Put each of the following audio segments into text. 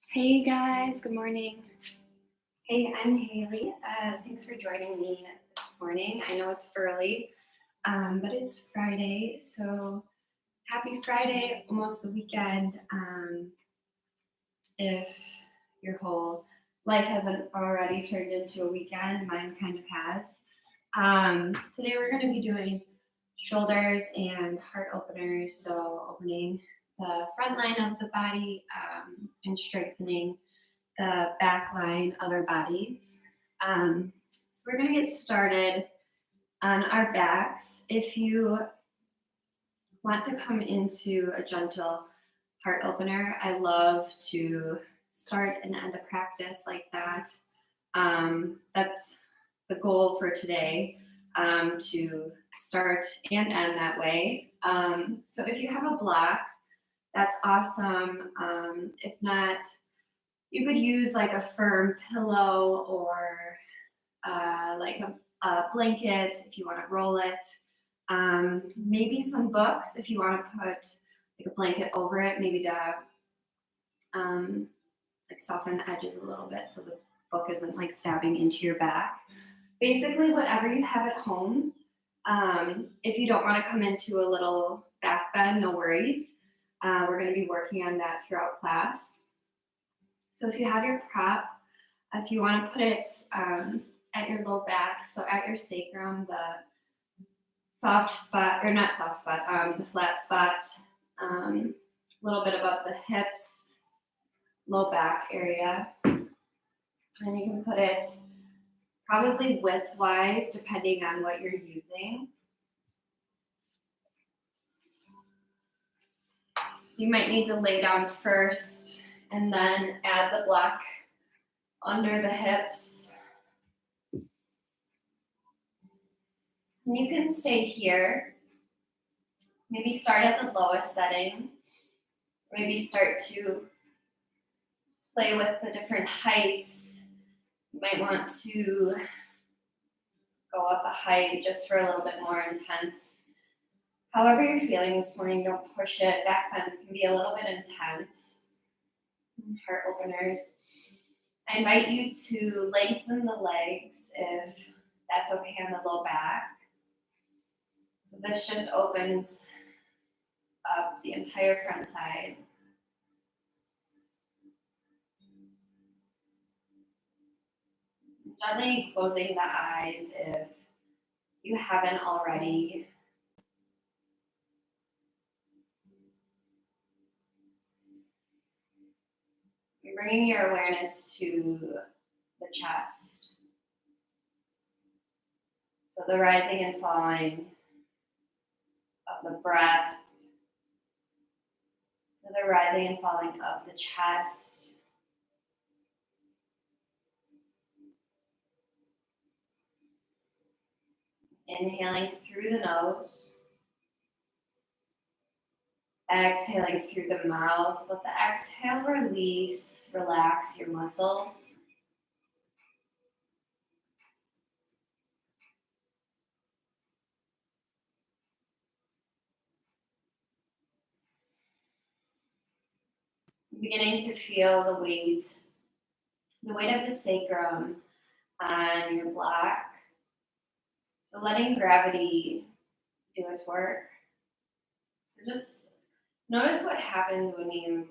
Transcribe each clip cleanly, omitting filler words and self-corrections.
Hey guys, good morning. Hey, I'm Hayley. Thanks for joining me this morning. I know it's early, but it's Friday, so happy Friday, almost the weekend. If your whole life hasn't already turned into a weekend, mine kind of has. Today we're going to be doing shoulders and heart openers, so opening the front line of the body and strengthening the back line of our bodies. So we're going to get started on our backs. If you want to come into a gentle heart opener, I love to start and end a practice like that. That's the goal for today, to start and end that way. So if you have a block, that's awesome. If not, you could use like a firm pillow or like a blanket if you want to roll it. Maybe some books if you want to put like a blanket over it, maybe to like soften the edges a little bit so the book isn't like stabbing into your back. Basically, whatever you have at home. If you don't want to come into a little back bend, no worries. We're going to be working on that throughout class. So if you have your prop, if you want to put it at your low back, so at your sacrum, the soft spot, or not soft spot, the flat spot, a little bit above the hips, low back area. And you can put it probably width-wise, depending on what you're using. So you might need to lay down first and then add the block under the hips. And you can stay here. Maybe start at the lowest setting. Maybe start to play with the different heights. You might want to go up a height just for a little bit more intense. However you're feeling this morning, don't push it. Back bends can be a little bit intense. Heart openers. I invite you to lengthen the legs if that's okay on the low back. So this just opens up the entire front side. Gently closing the eyes if you haven't already. You're bringing your awareness to the chest. So the rising and falling of the breath, the rising and falling of the chest. Inhaling through the nose. Exhaling through the mouth. Let the exhale release, relax your muscles. Beginning to feel the weight of the sacrum on your block. So letting gravity do its work. So just notice what happens when you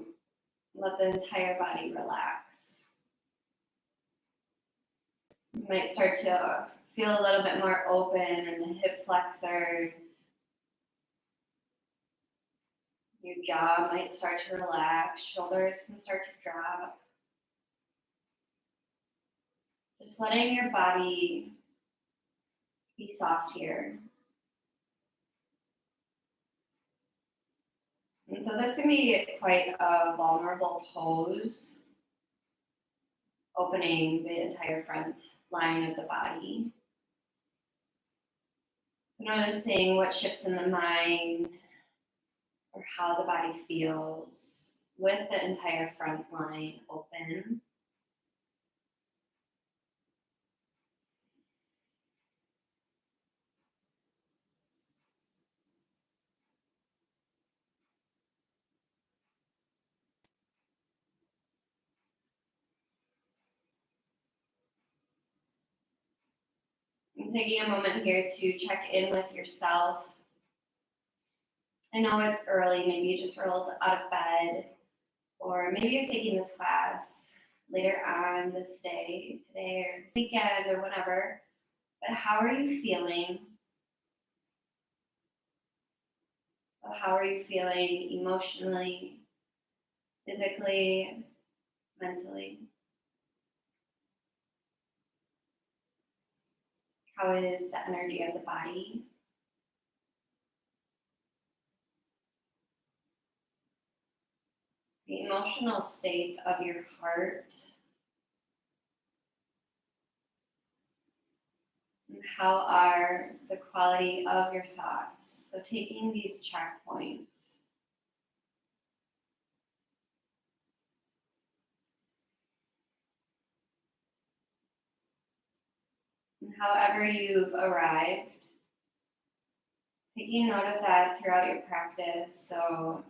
let the entire body relax. You might start to feel a little bit more open in the hip flexors. Your jaw might start to relax. Shoulders can start to drop. Just letting your body be soft here. And so this can be quite a vulnerable pose, opening the entire front line of the body. Noticing what shifts in the mind or how the body feels with the entire front line open. And taking a moment here to check in with yourself. I know it's early, maybe you just rolled out of bed, or maybe you're taking this class later on this day, today or this weekend or whatever. But how are you feeling? How are you feeling emotionally, physically, mentally? How is the energy of the body? The emotional state of your heart? And how are the quality of your thoughts? So taking these checkpoints. And however you've arrived, taking note of that throughout your practice. So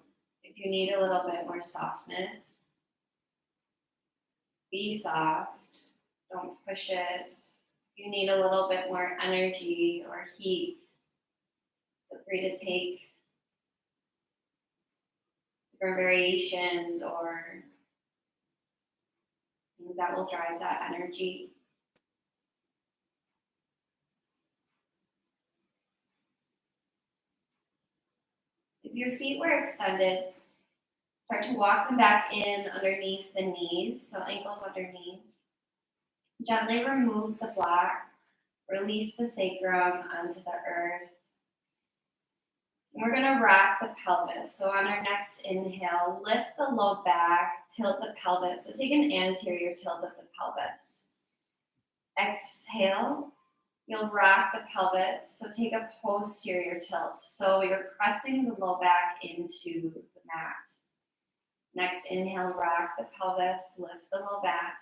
if you need a little bit more softness, be soft, don't push it. If you need a little bit more energy or heat, feel free to take different variations or things that will drive that energy. If your feet were extended, start to walk them back in underneath the knees, so ankles under knees. Gently remove the block, release the sacrum onto the earth. And we're going to rock the pelvis. So on our next inhale, lift the low back, tilt the pelvis. So take an anterior tilt of the pelvis. Exhale, you'll rock the pelvis. So take a posterior tilt. So you're pressing the low back into the mat. Next inhale, rock the pelvis, lift the low back.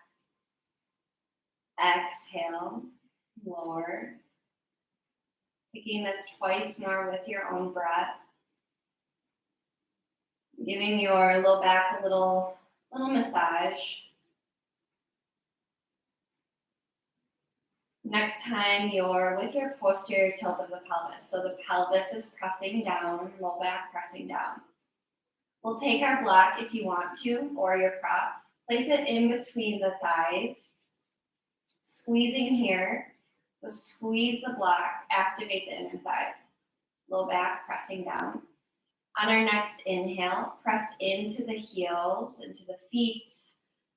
Exhale, lower. Taking this twice more with your own breath. Giving your low back a little massage. Next time you're with your posterior tilt of the pelvis. So the pelvis is pressing down, low back pressing down. We'll take our block if you want to, or your prop. Place it in between the thighs. Squeezing here. So squeeze the block, activate the inner thighs. Low back pressing down. On our next inhale, press into the heels, into the feet.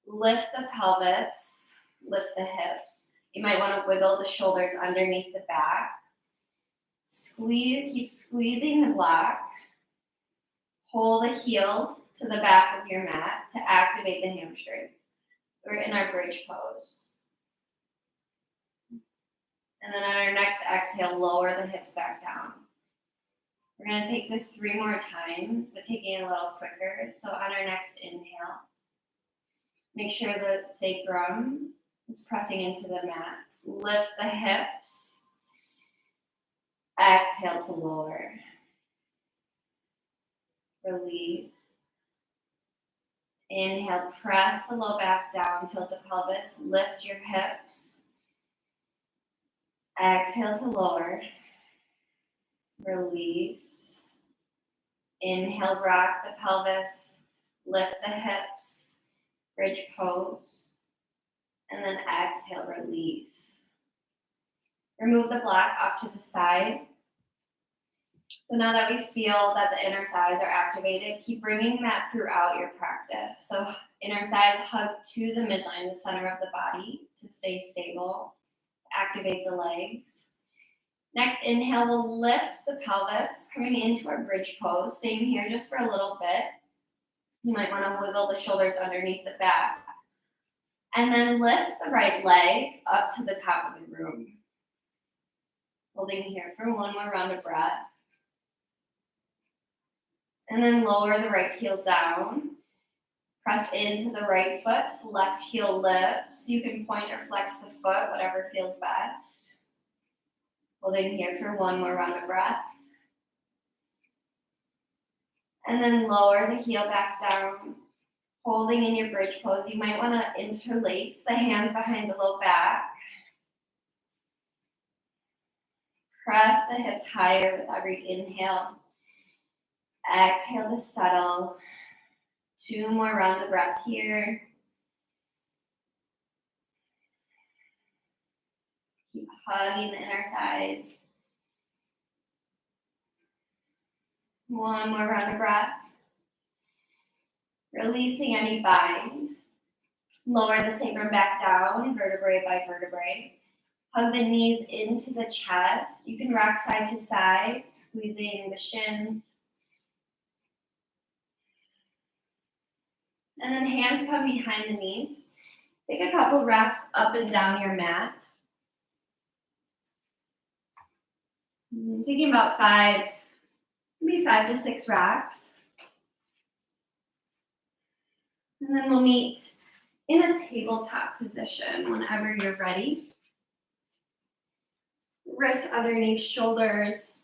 Lift the pelvis, lift the hips. You might want to wiggle the shoulders underneath the back. Squeeze, keep squeezing the block. Pull the heels to the back of your mat to activate the hamstrings. We're in our bridge pose. And then on our next exhale, lower the hips back down. We're going to take this 3 more times, but taking it a little quicker. So on our next inhale, make sure the sacrum is pressing into the mat. Lift the hips. Exhale to lower. Release. Inhale, press the low back down, tilt the pelvis, lift your hips. Exhale to lower. Release. Inhale, rock the pelvis, lift the hips, bridge pose. And then exhale, release. Remove the block off to the side. So now that we feel that the inner thighs are activated, keep bringing that throughout your practice. So inner thighs hug to the midline, the center of the body, to stay stable. Activate the legs. Next inhale, we'll lift the pelvis, coming into our bridge pose, staying here just for a little bit. You might want to wiggle the shoulders underneath the back. And then lift the right leg up to the top of the room. Holding here for one more round of breath. And then lower the right heel down. Press into the right foot, left heel lifts. You can point or flex the foot, whatever feels best. Holding here for one more round of breath. And then lower the heel back down. Holding in your bridge pose, you might want to interlace the hands behind the low back. Press the hips higher with every inhale. Exhale to settle. 2 more rounds of breath here. Keep hugging the inner thighs. 1 more round of breath. Releasing any bind. Lower the sacrum back down, vertebrae by vertebrae. Hug the knees into the chest. You can rock side to side, squeezing the shins. And then hands come behind the knees. Take a couple rocks up and down your mat. Taking about 5 to 6 rocks. And then we'll meet in a tabletop position whenever you're ready. Wrists underneath shoulders.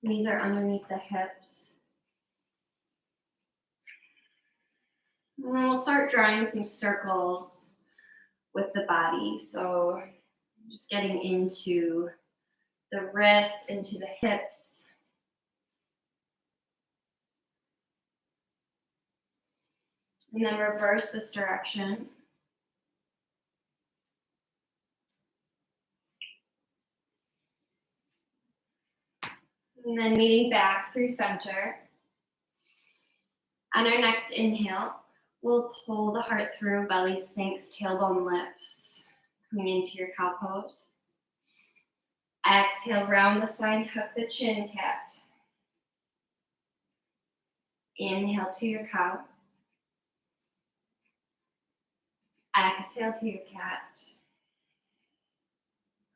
Knees are underneath the hips. And then we'll start drawing some circles with the body. So just getting into the wrists, into the hips. And then reverse this direction. And then meeting back through center. On our next inhale, we'll pull the heart through, belly sinks, tailbone lifts. Coming into your cow pose. Exhale, round the spine, tuck the chin, cat. Inhale to your cow. Exhale to your cat.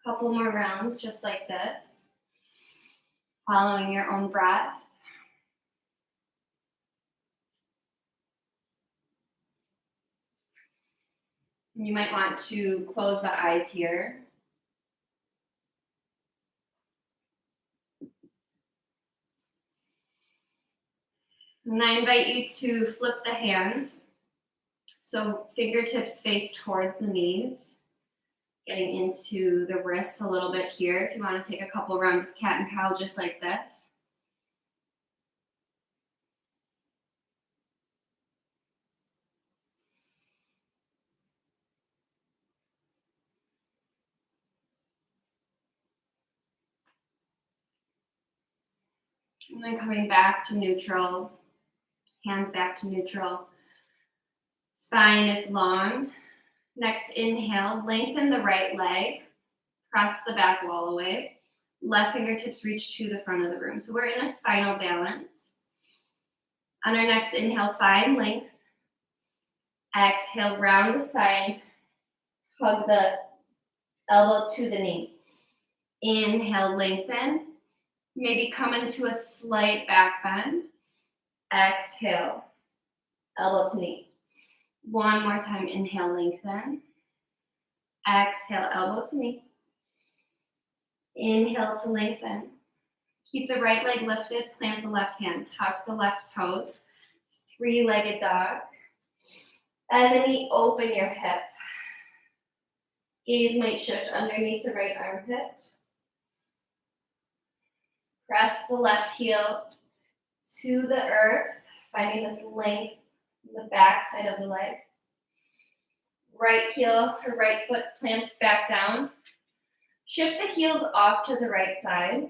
Couple more rounds just like this. Following your own breath. You might want to close the eyes here. And I invite you to flip the hands. So fingertips face towards the knees. Getting into the wrists a little bit here. If you want to take a couple rounds of cat and cow just like this. And then coming back to neutral. Hands back to neutral. Spine is long. Next inhale, lengthen the right leg. Press the back wall away. Left fingertips reach to the front of the room. So we're in a spinal balance. On our next inhale, find length. Exhale, round the spine. Hug the elbow to the knee. Inhale, lengthen. Maybe come into a slight back bend. Exhale, elbow to knee. One more time, inhale, lengthen. Exhale, elbow to knee. Inhale to lengthen. Keep the right leg lifted, plant the left hand, tuck the left toes. 3-legged dog. And then you open your hip. Gaze might shift underneath the right armpit. Press the left heel to the earth, finding this length in the back side of the leg. Right heel or right foot plants back down. Shift the heels off to the right side.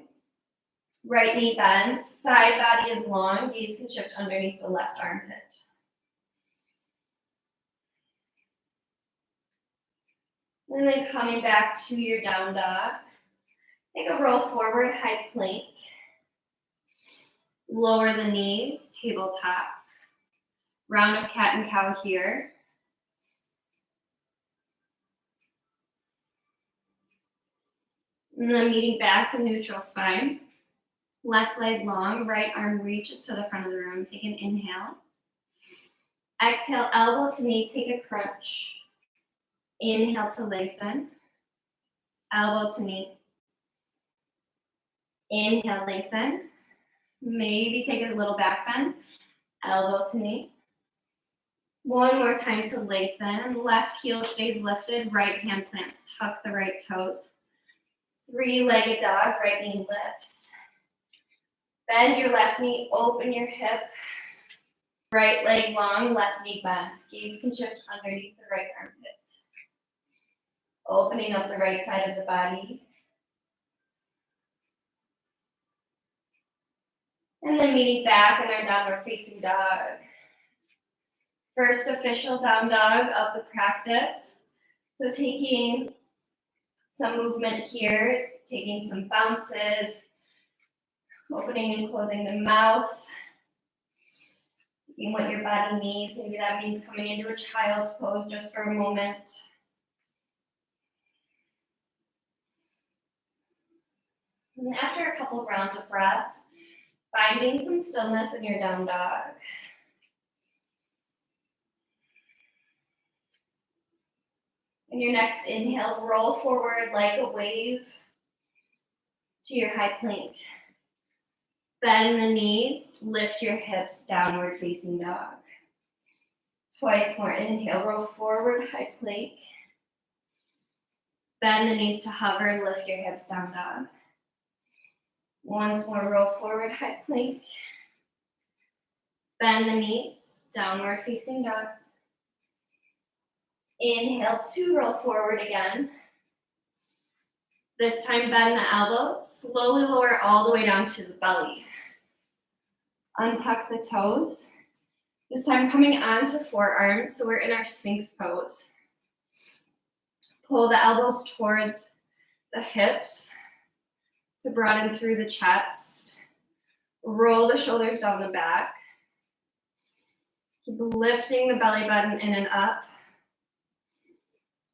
Right knee bends, side body is long, gaze can shift underneath the left armpit. And then coming back to your down dog. Take a roll forward, high plank. Lower the knees, tabletop. Round of cat and cow here. And then meeting back to neutral spine. Left leg long, right arm reaches to the front of the room. Take an inhale. Exhale, elbow to knee, take a crunch. Inhale to lengthen. Elbow to knee. Inhale, lengthen. Maybe take a little back bend. Elbow to knee. One more time to lengthen. Left heel stays lifted. Right hand plants. Tuck the right toes. Three-legged dog. Right knee lifts. Bend your left knee. Open your hip. Right leg long. Left knee bends. Gaze can shift underneath the right armpit. Opening up the right side of the body. And then meeting back in our downward facing dog. First official down dog of the practice. So taking some movement here, taking some bounces, opening and closing the mouth, taking what your body needs. Maybe that means coming into a child's pose just for a moment. And after a couple rounds of breath, finding some stillness in your down dog. And your next inhale, roll forward like a wave to your high plank. Bend the knees, lift your hips, downward facing dog. Twice more, inhale, roll forward, high plank. Bend the knees to hover, lift your hips, down dog. Once more, roll forward, high plank. Bend the knees, downward facing dog. Inhale, two, roll forward again. This time, bend the elbows, slowly lower all the way down to the belly. Untuck the toes. This time coming onto forearms, so we're in our Sphinx pose. Pull the elbows towards the hips to broaden through the chest. Roll the shoulders down the back. Keep lifting the belly button in and up.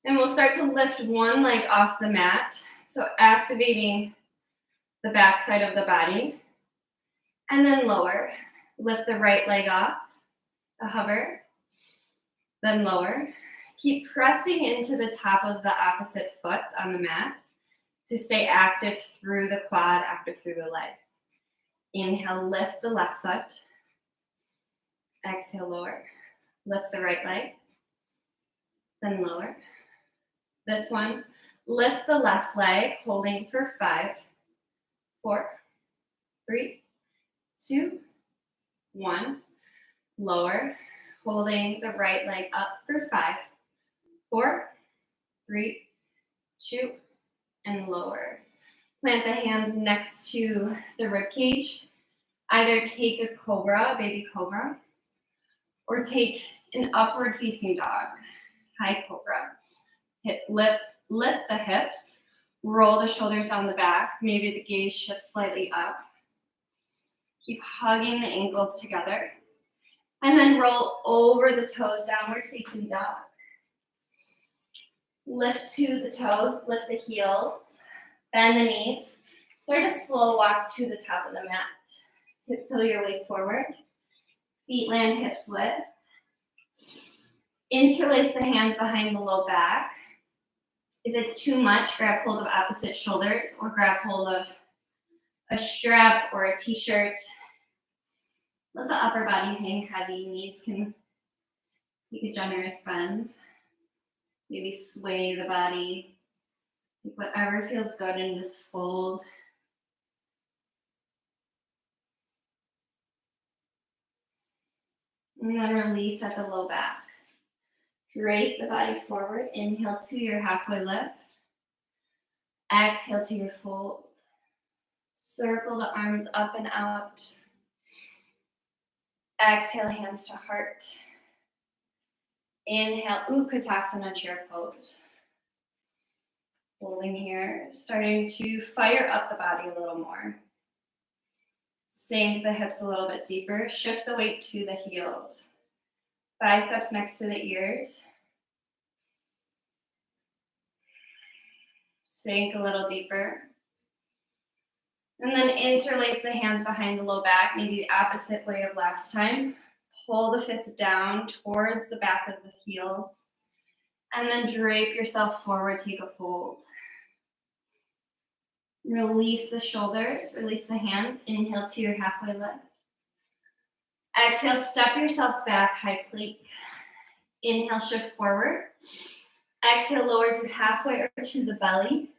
And we'll start to lift one leg off the mat. So activating the back side of the body. And then lower. Lift the right leg off, the hover. Then lower. Keep pressing into the top of the opposite foot on the mat to stay active through the quad, active through the leg. Inhale, lift the left foot. Exhale, lower. Lift the right leg. Then lower. This one, lift the left leg, holding for 5, 4, 3, 2, 1. Lower, holding the right leg up for 5, 4, 3, 2, and lower. Plant the hands next to the rib cage. Either take a cobra, baby cobra, or take an upward facing dog, high cobra. Lift the hips, roll the shoulders down the back. Maybe the gaze shifts slightly up. Keep hugging the ankles together. And then roll over the toes, downward facing dog. Lift to the toes, lift the heels, bend the knees. Start a slow walk to the top of the mat. Tiptoe your way forward. Feet land hips width. Interlace the hands behind the low back. If it's too much, grab hold of opposite shoulders or grab hold of a strap or a t-shirt. Let the upper body hang heavy. Knees can take a generous bend. Maybe sway the body. Take whatever feels good and just fold. And then release at the low back. Drape the body forward. Inhale to your halfway lift. Exhale to your fold. Circle the arms up and out. Exhale, hands to heart. Inhale, Utkatasana, chair pose. Holding here, starting to fire up the body a little more. Sink the hips a little bit deeper. Shift the weight to the heels. Biceps next to the ears. Sink a little deeper. And then interlace the hands behind the low back, maybe the opposite way of last time. Pull the fist down towards the back of the heels. And then drape yourself forward, take a fold. Release the shoulders, release the hands. Inhale to your halfway lift. Exhale, step yourself back, high plank. Inhale, shift forward. Exhale, lowers you halfway or to the belly.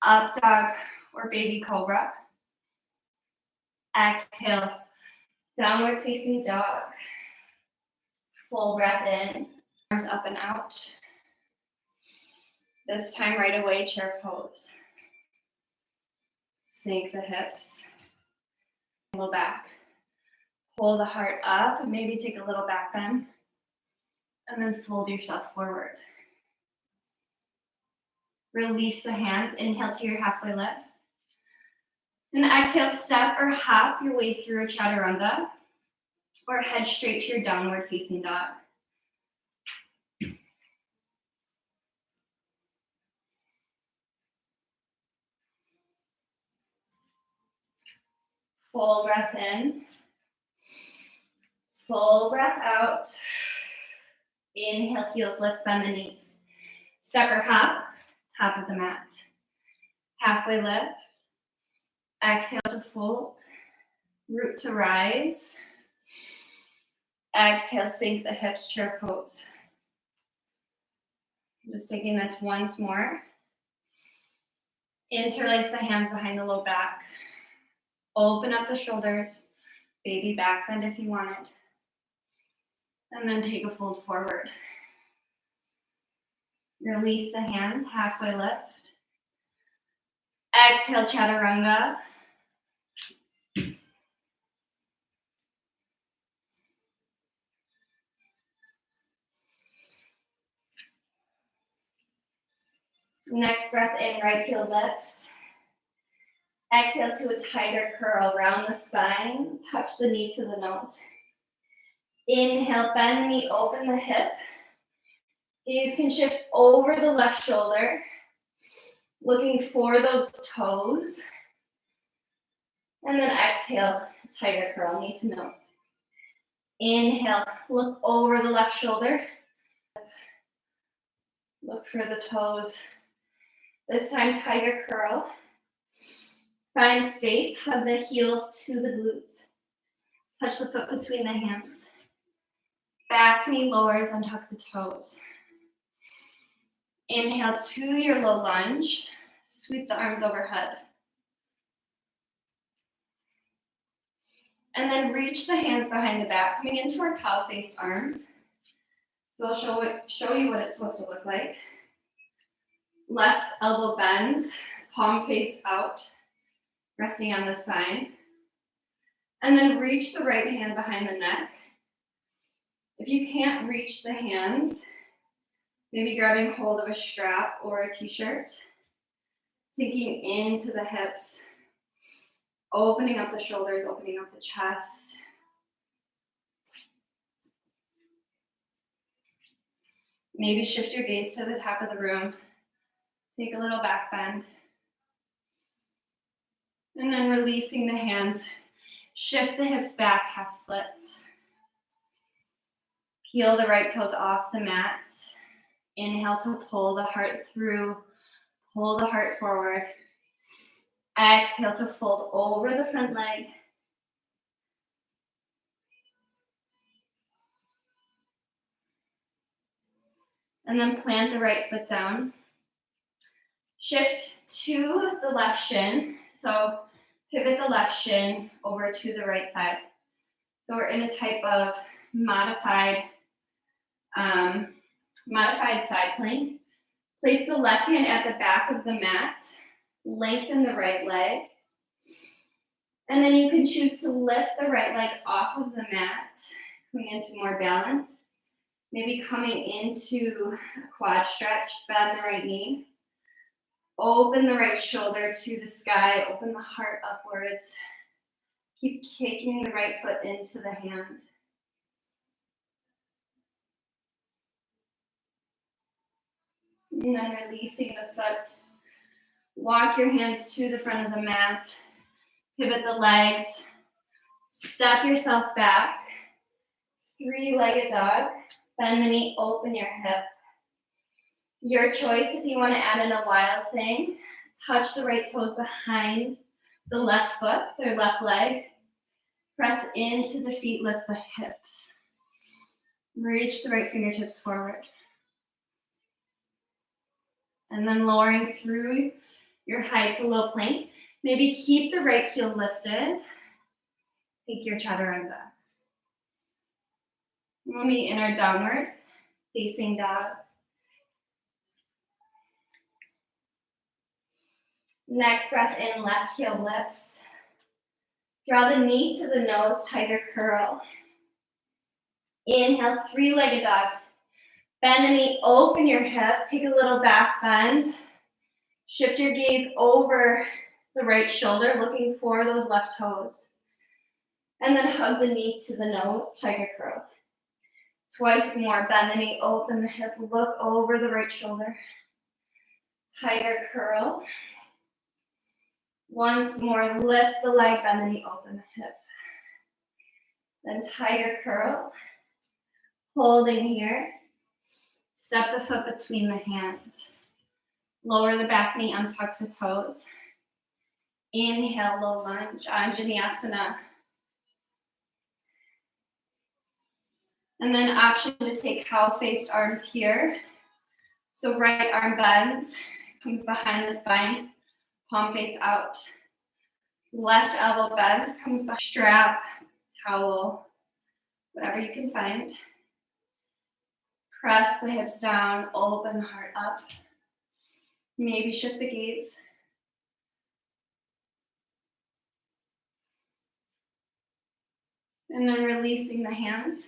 Up dog or baby cobra. Exhale, downward facing dog. Full breath in, arms up and out. This time right away, chair pose. Sink the hips, low back. Pull the heart up and maybe take a little back bend. And then fold yourself forward. Release the hands, inhale to your halfway lift. And exhale, step or hop your way through a chaturanga or head straight to your downward facing dog. Full breath in. Full breath out. Inhale, heels lift, bend the knees. Step or hop, top of the mat. Halfway lift. Exhale to fold. Root to rise. Exhale, sink the hips, chair pose. Just taking this once more. Interlace the hands behind the low back. Open up the shoulders. Baby back bend if you want it. And then take a fold forward. Release the hands, halfway lift. Exhale, chaturanga. Next breath in, right heel lifts. Exhale to a tiger curl, round the spine, touch the knee to the nose. Inhale, bend the knee, open the hip. Gaze can shift over the left shoulder, looking for those toes. And then exhale, tiger curl, knee to nose. Inhale, look over the left shoulder. Look for the toes. This time, tiger curl. Find space, hug the heel to the glutes. Touch the foot between the hands. Back knee lowers and tuck the toes. Inhale to your low lunge. Sweep the arms overhead. And then reach the hands behind the back, coming into our cow-faced arms. So I'll show you what it's supposed to look like. Left elbow bends, palm face out, resting on the spine. And then reach the right hand behind the neck. If you can't reach the hands, maybe grabbing hold of a strap or a t-shirt, sinking into the hips, opening up the shoulders, opening up the chest. Maybe shift your gaze to the top of the room. Take a little back bend. And then releasing the hands, shift the hips back, half splits. Peel the right toes off the mat. Inhale to pull the heart through, pull the heart forward. Exhale to fold over the front leg. And then plant the right foot down. Shift to the left shin. So pivot the left shin over to the right side. So we're in a type of modified side plank. Place the left hand at the back of the mat. Lengthen the right leg. And then you can choose to lift the right leg off of the mat, coming into more balance. Maybe coming into a quad stretch, bend the right knee. Open the right shoulder to the sky. Open the heart upwards. Keep kicking the right foot into the hand. And then releasing the foot. Walk your hands to the front of the mat. Pivot the legs. Step yourself back. Three-legged dog. Bend the knee, open your hip. Your choice if you want to add in a wild thing. Touch the right toes behind the left foot or left leg. Press into the feet, lift the hips. Reach the right fingertips forward. And then lowering through your height to low plank. Maybe keep the right heel lifted. Take your chaturanga. We'll meet in our downward facing dog. Next breath in, left heel lifts. Draw the knee to the nose, tiger curl. Inhale, three-legged dog. Bend the knee, open your hip, take a little back bend. Shift your gaze over the right shoulder, looking for those left toes. And then hug the knee to the nose, tiger curl. Twice more, bend the knee, open the hip, look over the right shoulder. Tiger curl. Once more, lift the leg, bend the knee, open the hip. Then tiger curl. Holding here. Step the foot between the hands. Lower the back knee, untuck the toes. Inhale, low lunge, Vinyasa. And then option to take cow-faced arms here. So right arm bends, comes behind the spine, palm face out. Left elbow bends, comes back, strap, towel, whatever you can find. Press the hips down, open the heart up. Maybe shift the gaze. And then releasing the hands.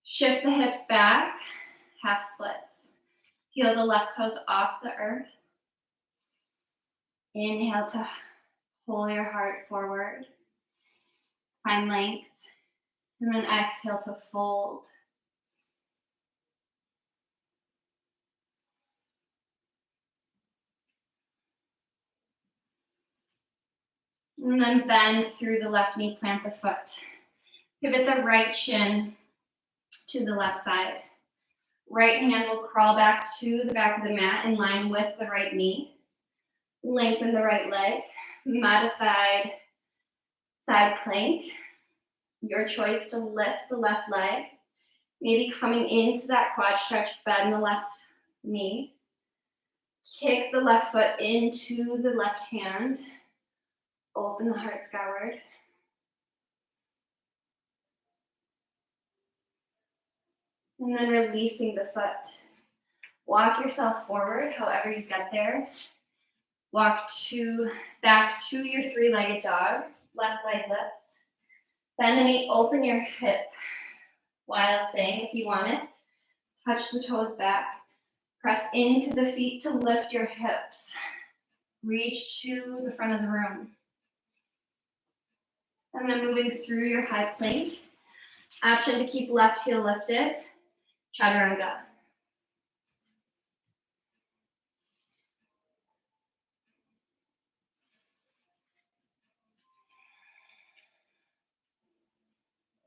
Shift the hips back, half splits. Heel the left toes off the earth. Inhale to pull your heart forward. Find length. And then exhale to fold. And then bend through the left knee, plant the foot. Pivot the right shin to the left side. Right hand will crawl back to the back of the mat in line with the right knee. Lengthen the right leg. Modified side plank. Your choice to lift the left leg. Maybe coming into that quad stretch, bend the left knee. Kick the left foot into the left hand. Open the heart skyward. And then releasing the foot. Walk yourself forward, however you get there. Walk back to your three-legged dog. Left leg lifts. Bend the knee, open your hip. Wild thing if you want it. Touch the toes back. Press into the feet to lift your hips. Reach to the front of the room. And then moving through your high plank. Option to keep left heel lifted. Chaturanga.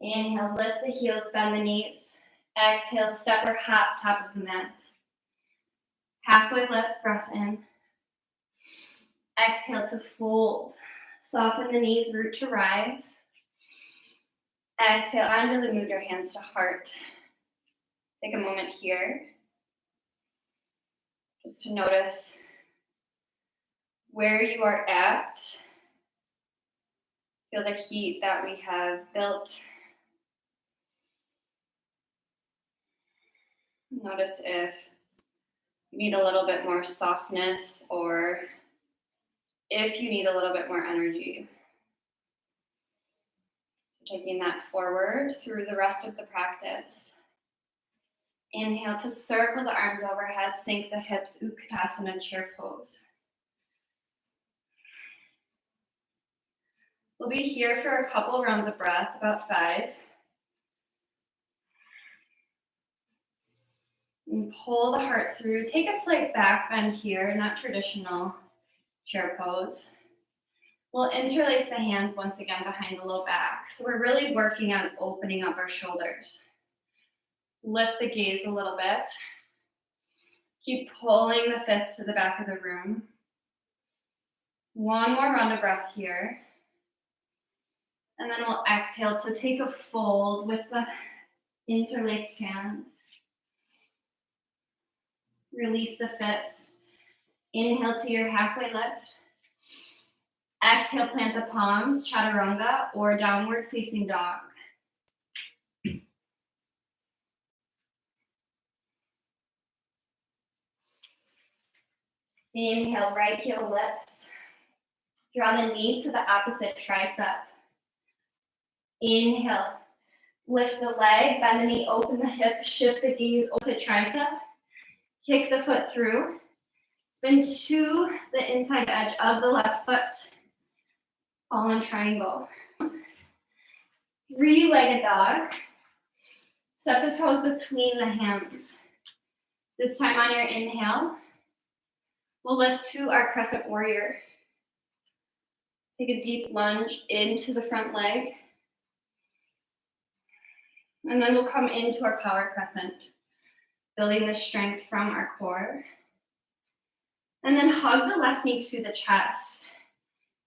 Inhale, lift the heels, bend the knees. Exhale, step or hop, top of the mat. Halfway lift, breath in. Exhale to fold. Soften the knees, root to rise. Exhale, Anjali, move your hands to heart. Take a moment here just to notice where you are at. Feel the heat that we have built. Notice if you need a little bit more softness or if you need a little bit more energy. So taking that forward through the rest of the practice. Inhale to circle the arms overhead, sink the hips, Utkatasana chair pose. We'll be here for a couple rounds of breath, about 5. And pull the heart through. Take a slight back bend here, not traditional chair pose. We'll interlace the hands once again behind the low back. So we're really working on opening up our shoulders. Lift the gaze a little bit. Keep pulling the fists to the back of the room. One more round of breath here. And then we'll exhale to take a fold with the interlaced hands. Release the fist. Inhale to your halfway lift. Exhale, plant the palms, chaturanga or downward facing dog. Inhale, right heel lifts. Draw the knee to the opposite tricep. Inhale, lift the leg, bend the knee, open the hip, shift the gaze over to tricep. Kick the foot through. Spin to the inside edge of the left foot. Fallen triangle. 3-legged dog. Step the toes between the hands. This time on your inhale, we'll lift to our crescent warrior. Take a deep lunge into the front leg. And then we'll come into our power crescent, building the strength from our core. And then hug the left knee to the chest.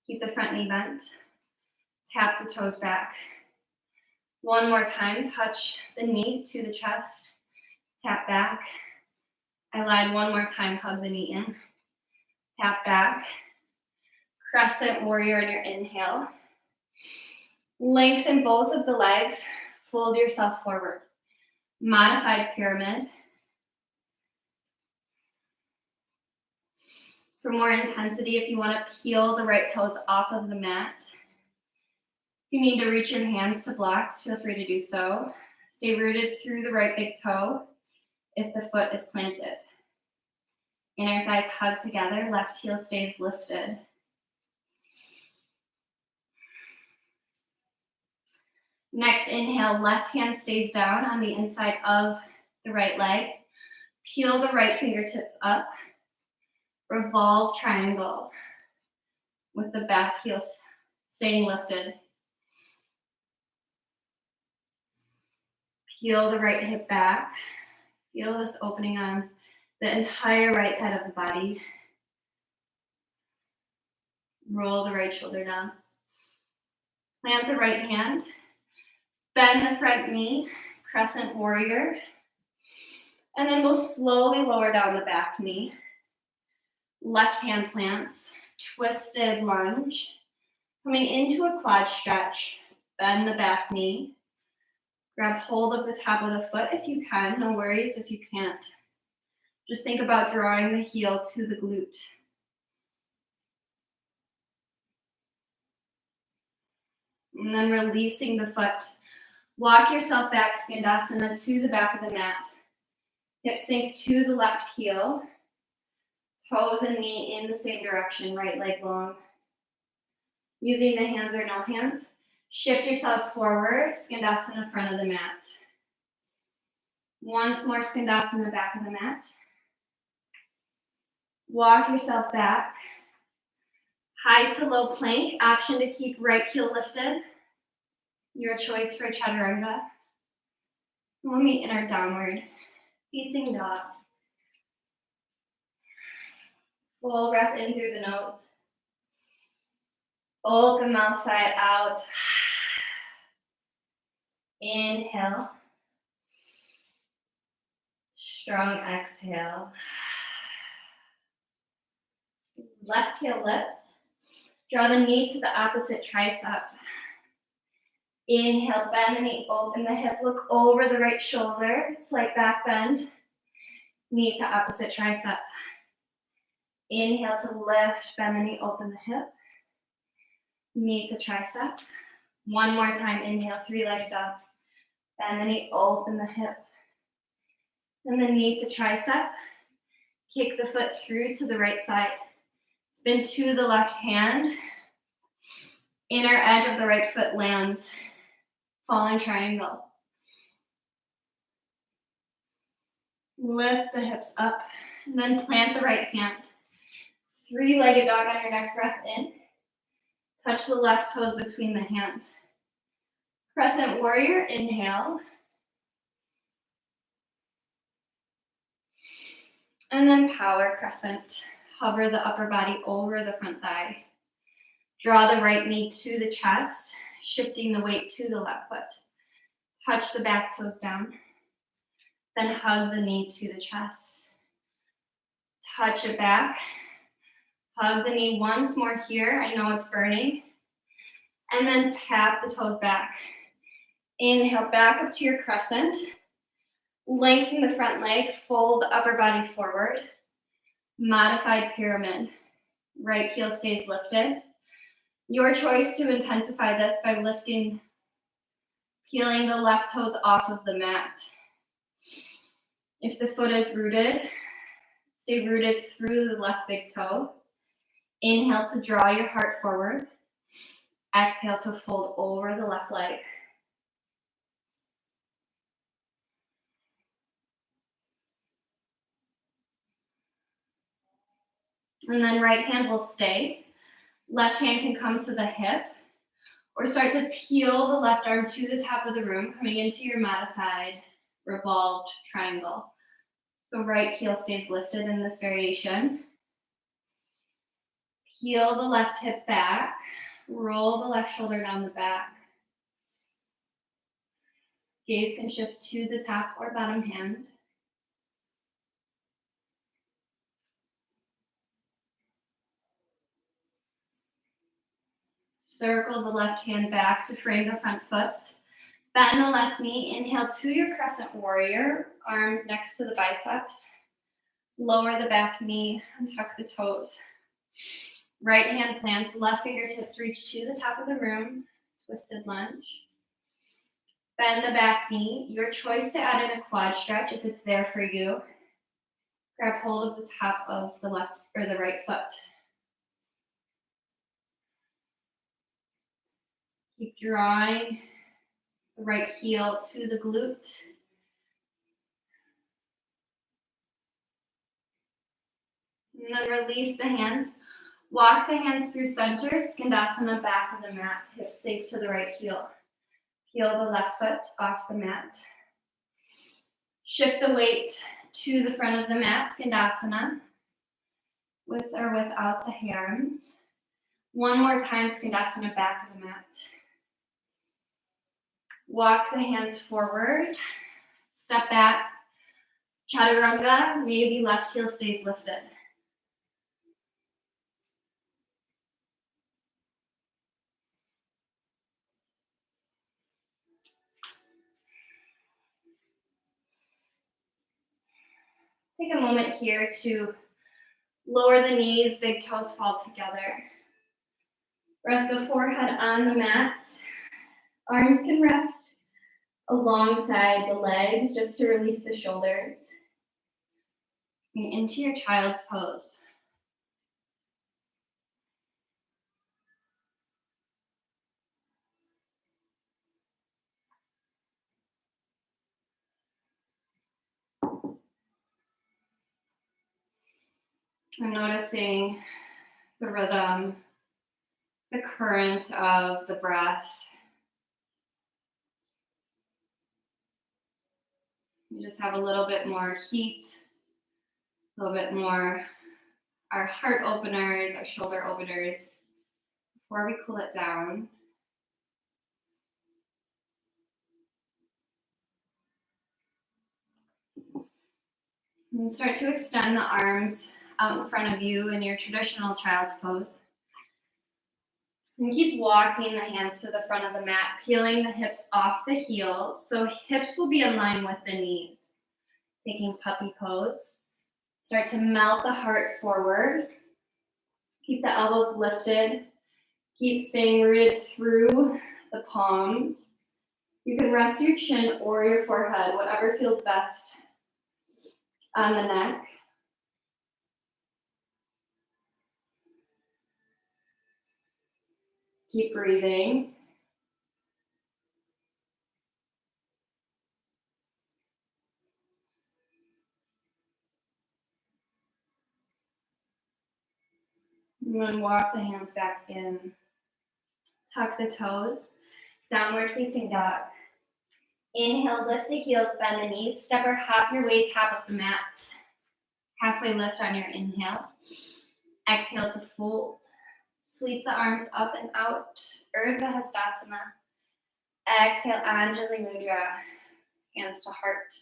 Keep the front knee bent. Tap the toes back. One more time, touch the knee to the chest. Tap back. I lied one more time, hug the knee in. Tap back. Crescent warrior in your inhale. Lengthen both of the legs. Fold yourself forward. Modified pyramid. For more intensity, if you want to peel the right toes off of the mat. If you need to reach your hands to blocks, feel free to do so. Stay rooted through the right big toe if the foot is planted. Inner thighs hug together, left heel stays lifted. Next inhale, left hand stays down on the inside of the right leg. Peel the right fingertips up. Revolve triangle with the back heel staying lifted. Peel the right hip back. Feel this opening on the entire right side of the body. Roll the right shoulder down. Plant the right hand. Bend the front knee, crescent warrior. And then we'll slowly lower down the back knee. Left hand plants, twisted lunge. Coming into a quad stretch, bend the back knee. Grab hold of the top of the foot if you can, no worries if you can't. Just think about drawing the heel to the glute. And then releasing the foot. Walk yourself back, Skandasana, to the back of the mat. Hip sink to the left heel. Toes and knee in the same direction, right leg long. Using the hands or no hands. Shift yourself forward, Skandasana, front of the mat. Once more, Skandasana, back of the mat. Walk yourself back. High to low plank, option to keep right heel lifted. Your choice for chaturanga. We'll meet in our downward facing dog. Full breath in through the nose. Open mouth side out. Inhale. Strong exhale. Left heel lifts. Draw the knee to the opposite tricep. Inhale, bend the knee, open the hip, look over the right shoulder, slight back bend. Knee to opposite tricep. Inhale to lift, bend the knee, open the hip. Knee to tricep. One more time, inhale, 3-legged dog. Bend the knee, open the hip. And then knee to tricep. Kick the foot through to the right side. Spin to the left hand. Inner edge of the right foot lands. Falling triangle. Lift the hips up. And then plant the right hand. Three-legged dog on your next breath in. Touch the left toes between the hands. Crescent warrior, inhale. And then power crescent. Hover the upper body over the front thigh. Draw the right knee to the chest, shifting the weight to the left foot. Touch the back toes down. Then hug the knee to the chest. Touch it back. Hug the knee once more here. I know it's burning. And then tap the toes back. Inhale back up to your crescent. Lengthen the front leg, fold the upper body forward. Modified pyramid. Right heel stays lifted. Your choice to intensify this by peeling the left toes off of the mat. If the foot is rooted, stay rooted through the left big toe. Inhale to draw your heart forward. Exhale to fold over the left leg. And then right hand will stay. Left hand can come to the hip or start to peel the left arm to the top of the room, coming into your modified revolved triangle. So right heel stays lifted in this variation. Peel the left hip back. Roll the left shoulder down the back. Gaze can shift to the top or bottom hand. Circle the left hand back to frame the front foot. Bend the left knee. Inhale to your crescent warrior. Arms next to the biceps. Lower the back knee and tuck the toes. Right hand plants. Left fingertips reach to the top of the room. Twisted lunge. Bend the back knee. Your choice to add in a quad stretch if it's there for you. Grab hold of the top of the left or the right foot. Keep drawing the right heel to the glute. And then release the hands. Walk the hands through center, Skandasana, back of the mat, hips safe to the right heel. Peel the left foot off the mat. Shift the weight to the front of the mat, Skandasana, with or without the hands. One more time, Skandasana, back of the mat. Walk the hands forward, step back, Chaturanga, maybe left heel stays lifted. Take a moment here to lower the knees, big toes fall together. Rest the forehead on the mat. Arms can rest alongside the legs just to release the shoulders. And into your child's pose. I'm noticing the rhythm, the current of the breath. We just have a little bit more heat, a little bit more our heart openers, our shoulder openers before we cool it down. And start to extend the arms out in front of you in your traditional child's pose. And keep walking the hands to the front of the mat, peeling the hips off the heels. So hips will be in line with the knees. Taking puppy pose. Start to melt the heart forward. Keep the elbows lifted. Keep staying rooted through the palms. You can rest your chin or your forehead, whatever feels best. on the neck. Keep breathing. And then walk the hands back in. Tuck the toes. Downward facing dog. Inhale, lift the heels, bend the knees. Step or hop your way top of the mat. Halfway lift on your inhale. Exhale to fold. Sweep the arms up and out. Urdhva Hastasana. Exhale, Anjali Mudra. Hands to heart.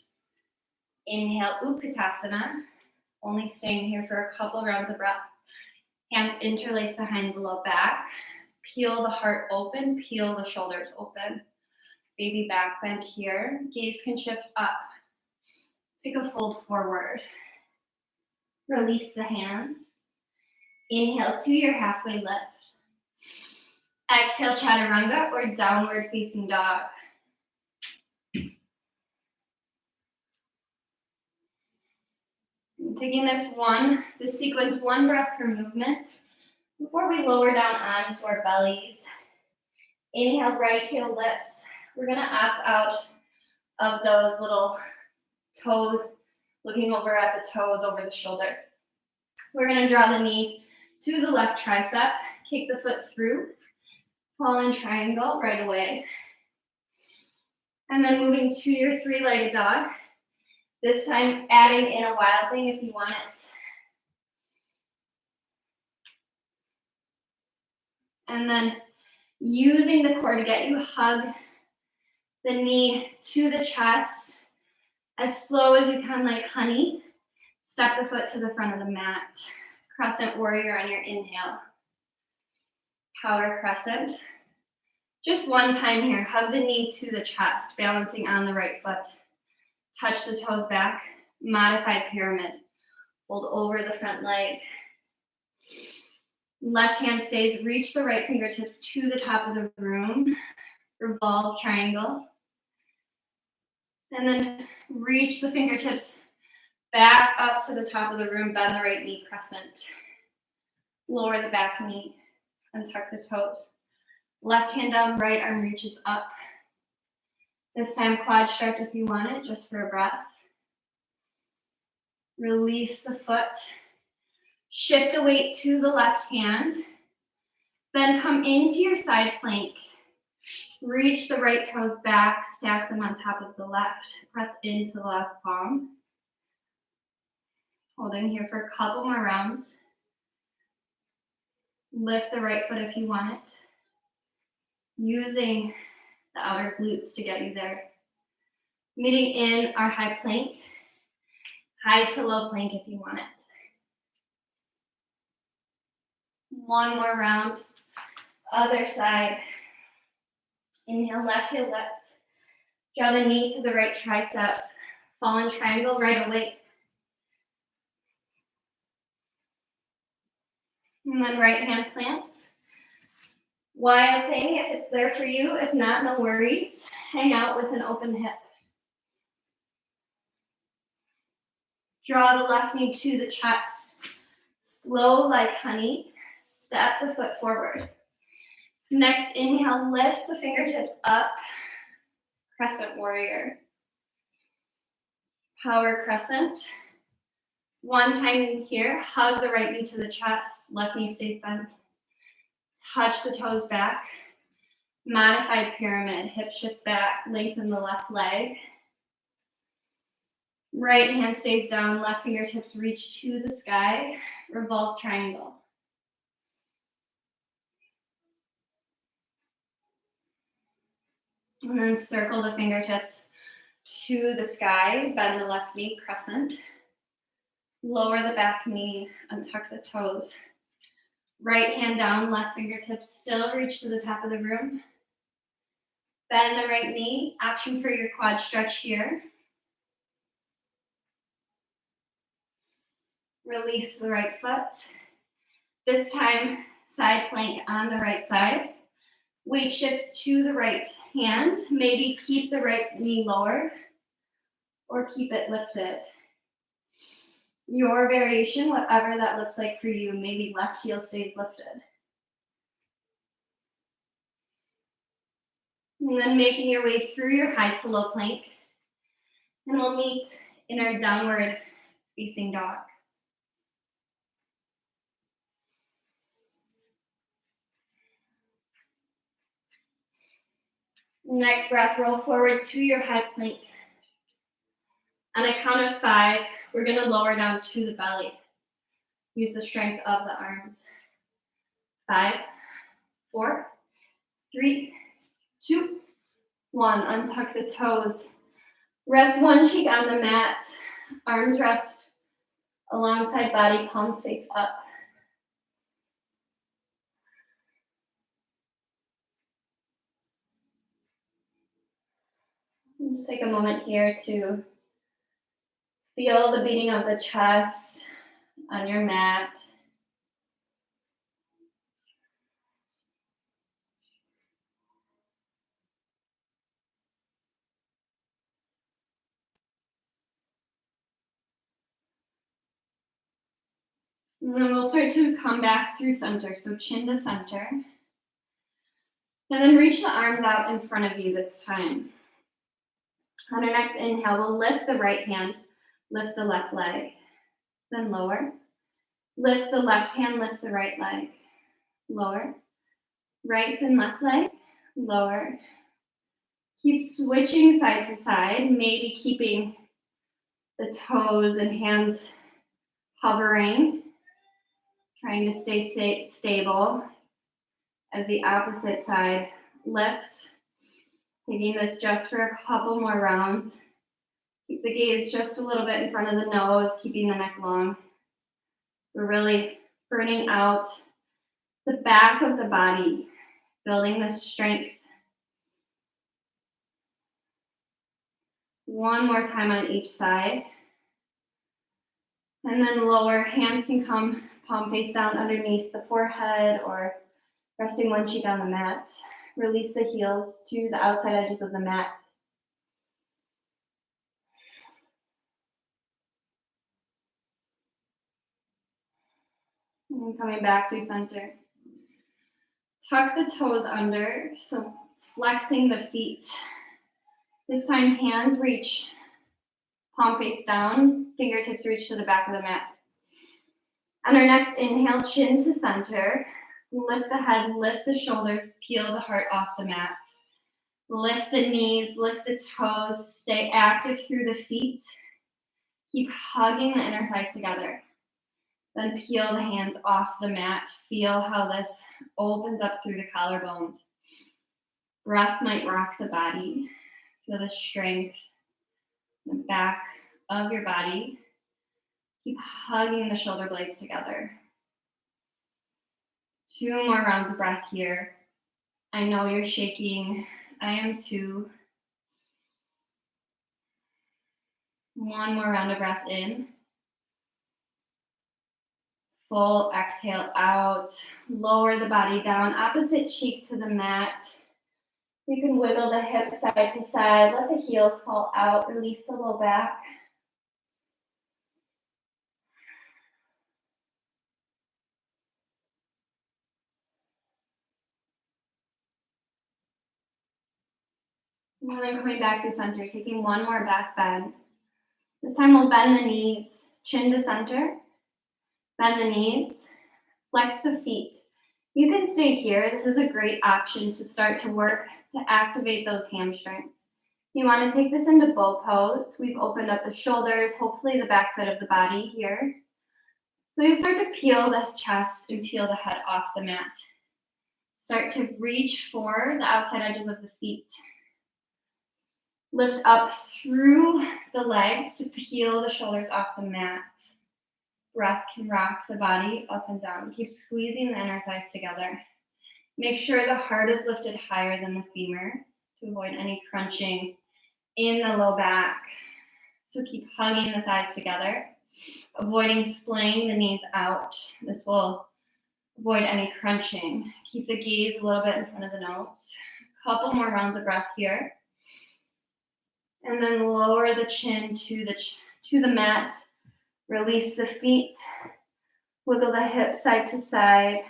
Inhale, Utkatasana. Only staying here for a couple rounds of breath. Hands interlace behind the low back. Peel the heart open. Peel the shoulders open. Baby back bend here. Gaze can shift up. Take a fold forward. Release the hands. Inhale to your halfway lift. Exhale, Chaturanga or downward facing dog. Taking this sequence one breath per movement before we lower down onto our bellies. Inhale, right heel lifts. We're gonna opt out of those little toes, looking over at the toes over the shoulder. We're gonna draw the knee to the left tricep, kick the foot through, fall in triangle right away. And then moving to your three-legged dog. This time adding in a wild thing if you want it. And then using the core to get you, hug the knee to the chest as slow as you can, like honey. Step the foot to the front of the mat. Crescent warrior on your inhale. Power crescent. Just one time here, hug the knee to the chest, balancing on the right foot. Touch the toes back, modified pyramid. Fold over the front leg. Left hand stays, reach the right fingertips to the top of the room. Revolve triangle. And then reach the fingertips back up to the top of the room, bend the right knee, crescent. Lower the back knee and tuck the toes. Left hand down, right arm reaches up. This time quad stretch if you want it, just for a breath. Release the foot. Shift the weight to the left hand. Then come into your side plank. Reach the right toes back, stack them on top of the left. Press into the left palm. Holding here for a couple more rounds. Lift the right foot if you want it. Using the outer glutes to get you there. Meeting in our high plank. High to low plank if you want it. One more round. Other side. Inhale, left heel lifts. Draw the knee to the right tricep. Fall in triangle right away. And then right hand plants. Wild thing if it's there for you. If not, no worries. Hang out with an open hip. Draw the left knee to the chest. Slow like honey. Step the foot forward. Next inhale, lifts the fingertips up. Crescent warrior. Power crescent. One time here, hug the right knee to the chest. Left knee stays bent. Touch the toes back. Modified pyramid. Hip shift back. Lengthen the left leg. Right hand stays down. Left fingertips reach to the sky. Revolve triangle. And then circle the fingertips to the sky. Bend the left knee, crescent. Lower the back knee and tuck the toes. Right hand down, left fingertips still reach to the top of the room. Bend the right knee, option for your quad stretch here. Release the right foot. This time, side plank on the right side. Weight shifts to the right hand. Maybe keep the right knee lower or keep it lifted. your variation, whatever that looks like for you. Maybe left heel stays lifted. And then making your way through your high to low plank. And we'll meet in our downward facing dog. Next breath, roll forward to your high plank. On a count of 5, we're going to lower down to the belly. Use the strength of the arms. 5, 4, 3, 2, 1. Untuck the toes. Rest one cheek on the mat. Arms rest alongside body, palms face up. Just take a moment here to feel the beating of the chest on your mat. And then we'll start to come back through center, so chin to center. And then reach the arms out in front of you this time. On our next inhale, we'll lift the right hand, lift the left leg, then lower. Lift the left hand, lift the right leg, lower. Right and left leg, lower. Keep switching side to side, maybe keeping the toes and hands hovering, trying to stay stable as the opposite side lifts. Taking this just for a couple more rounds. Keep the gaze just a little bit in front of the nose, keeping the neck long. We're really burning out the back of the body, building the strength. One more time on each side. And then lower, hands can come palm face down underneath the forehead or resting one cheek on the mat. Release the heels to the outside edges of the mat. And coming back through center. Tuck the toes under, so flexing the feet. This time hands reach palm face down, fingertips reach to the back of the mat. On our next inhale, chin to center. Lift the head, lift the shoulders, peel the heart off the mat. Lift the knees, lift the toes, stay active through the feet. Keep hugging the inner thighs together. Then peel the hands off the mat. Feel how this opens up through the collarbones. Breath might rock the body. Feel the strength in the back of your body. Keep hugging the shoulder blades together. 2 more rounds of breath here. I know you're shaking. I am too. 1 more round of breath in. Full exhale out. Lower the body down, opposite cheek to the mat. You can wiggle the hips side to side. Let the heels fall out. Release the low back. And then coming back through center, taking 1 more back bend. This time we'll bend the knees, chin to center. Bend the knees, flex the feet. You can stay here. This is a great option to start to work to activate those hamstrings. You want to take this into bow pose. We've opened up the shoulders, hopefully the backside of the body here. So you start to peel the chest and peel the head off the mat. Start to reach for the outside edges of the feet. Lift up through the legs to peel the shoulders off the mat. Breath can rock the body up and down. Keep squeezing the inner thighs together. Make sure the heart is lifted higher than the femur to avoid any crunching in the low back. So keep hugging the thighs together, avoiding splaying the knees out. This will avoid any crunching. Keep the gaze a little bit in front of the nose. A couple more rounds of breath here. And then lower the chin to the mat. Release the feet. Wiggle the hips side to side.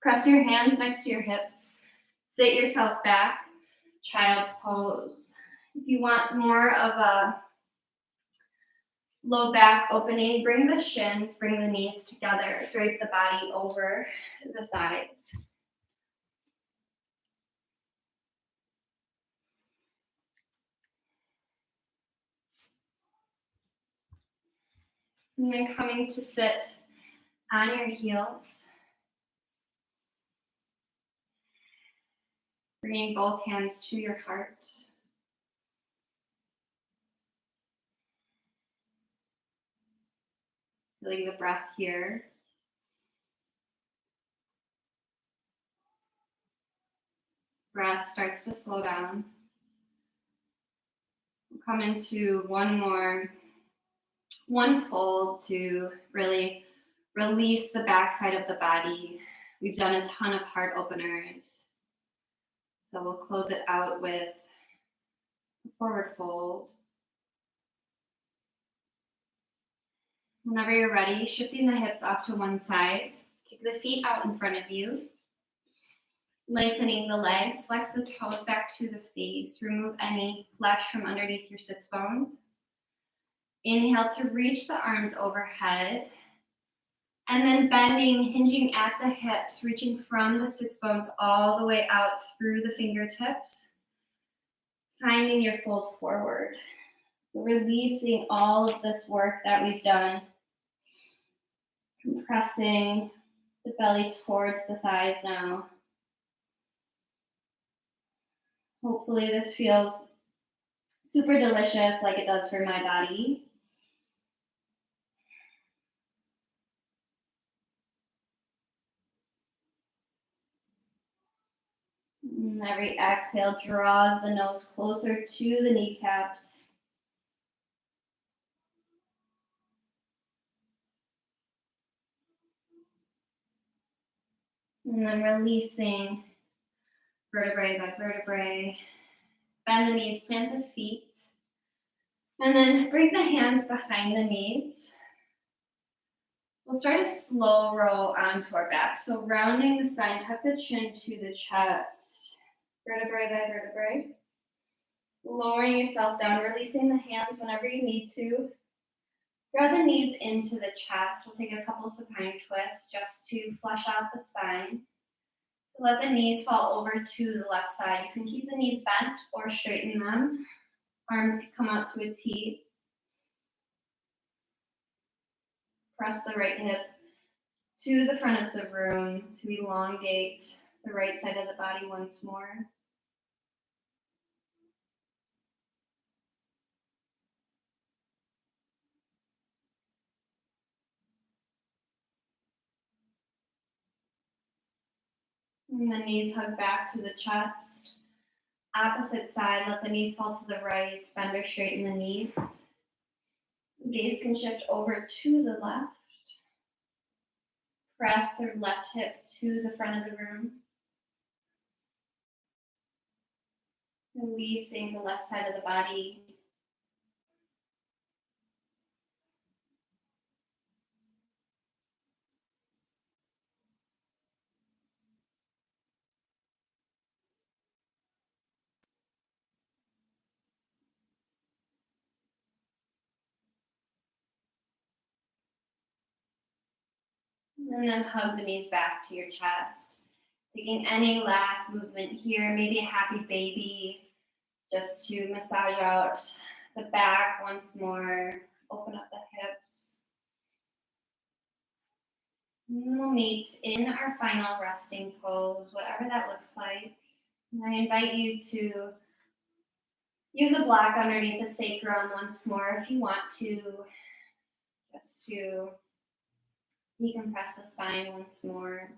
Press your hands next to your hips. Sit yourself back. Child's pose. If you want more of a low back opening, bring the shins, bring the knees together. Drape the body over the thighs. And then coming to sit on your heels. Bringing both hands to your heart. Feeling the breath here. Breath starts to slow down. We'll come into one fold to really release the backside of the body. We've done a ton of heart openers. So we'll close it out with a forward fold. Whenever you're ready, shifting the hips off to one side, kick the feet out in front of you, lengthening the legs, flex the toes back to the face, remove any flesh from underneath your sits bones. Inhale to reach the arms overhead, and then bending, hinging at the hips, reaching from the sits bones all the way out through the fingertips, finding your fold forward. So releasing all of this work that we've done. Compressing the belly towards the thighs now. Hopefully this feels super delicious like it does for my body. And every exhale draws the nose closer to the kneecaps. And then releasing vertebrae by vertebrae. Bend the knees, plant the feet. And then bring the hands behind the knees. We'll start a slow roll onto our back. So rounding the spine, tuck the chin to the chest. Vertebrae by vertebrae. Lowering yourself down, releasing the hands whenever you need to. Draw the knees into the chest. We'll take a couple supine twists just to flush out the spine. Let the knees fall over to the left side. You can keep the knees bent or straighten them. Arms can come out to a T. Press the right hip to the front of the room to elongate the right side of the body once more. And the knees hug back to the chest. Opposite side, let the knees fall to the right. Bend or straighten the knees. Gaze can shift over to the left. Press the left hip to the front of the room. Releasing the left side of the body. And then hug the knees back to your chest. Taking any last movement here, maybe a happy baby, just to massage out the back once more. Open up the hips. And we'll meet in our final resting pose, whatever that looks like. And I invite you to use a block underneath the sacrum once more if you want to, just to decompress the spine once more.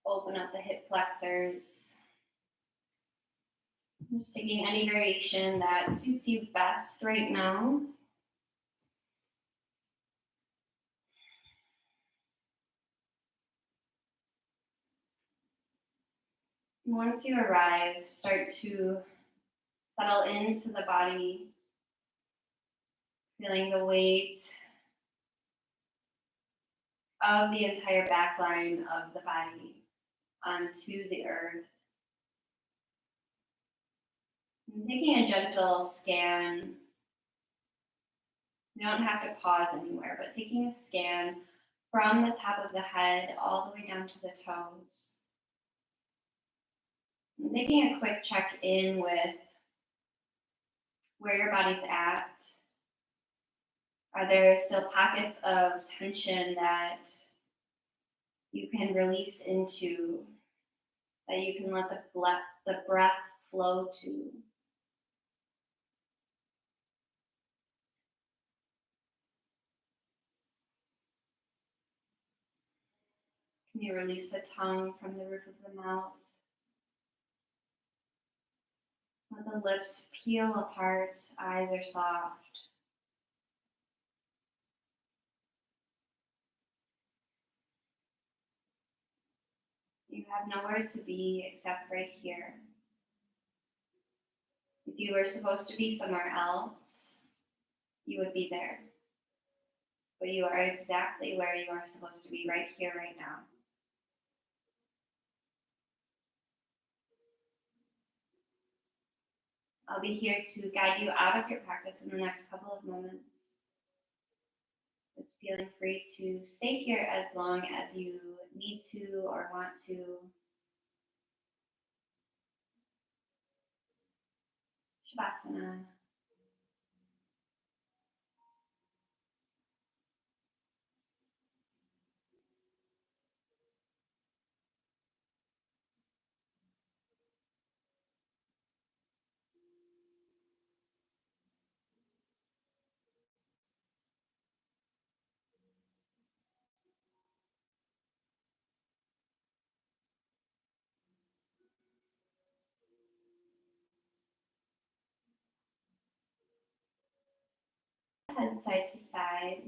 Open up the hip flexors. I'm just taking any variation that suits you best right now. Once you arrive, start to Settle into the body, feeling the weight of the entire back line of the body onto the earth. And taking a gentle scan. You don't have to pause anywhere, but taking a scan from the top of the head all the way down to the toes. And taking a quick check in with where your body's at. Are there still pockets of tension that you can release into, that you can let the breath flow to? Can you release the tongue from the roof of the mouth? Let the lips peel apart, eyes are soft. You have nowhere to be except right here. If you were supposed to be somewhere else, you would be there. But you are exactly where you are supposed to be, right here, right now. I'll be here to guide you out of your practice in the next couple of moments. But feeling free to stay here as long as you need to or want to. Shavasana. Head side to side.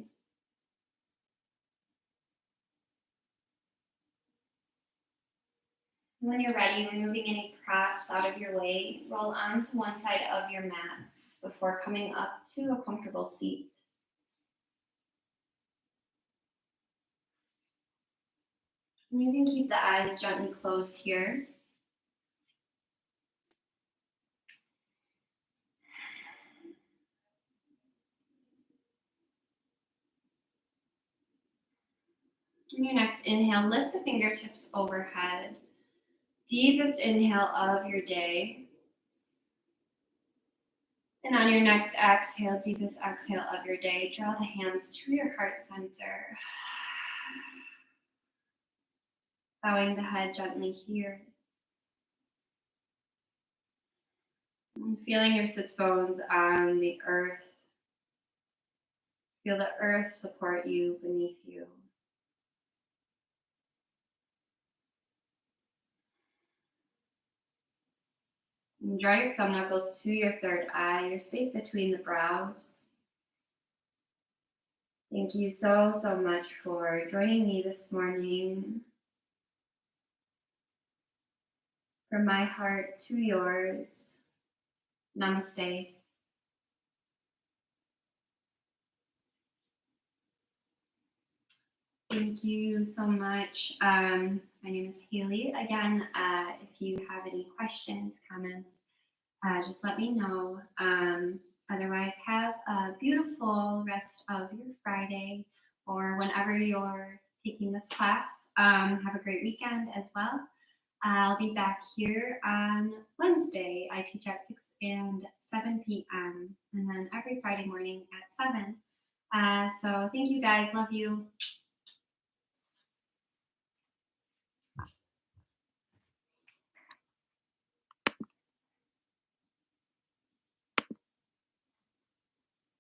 When you're ready, removing any props out of your way, roll onto one side of your mat before coming up to a comfortable seat. And you can keep the eyes gently closed here. On your next inhale, lift the fingertips overhead. Deepest inhale of your day. And on your next exhale, deepest exhale of your day, draw the hands to your heart center. Bowing the head gently here. And feeling your sits bones on the earth. Feel the earth support you beneath you. And draw your thumb knuckles to your third eye, your space between the brows. Thank you so much for joining me this morning. From my heart to yours, namaste. Thank you so much. My name is Hayley. Again, if you have any questions, comments, just let me know. Otherwise, have a beautiful rest of your Friday or whenever you're taking this class. Have a great weekend as well. I'll be back here on Wednesday. I teach at 6 and 7 p.m. and then every Friday morning at 7. So thank you guys. Love you.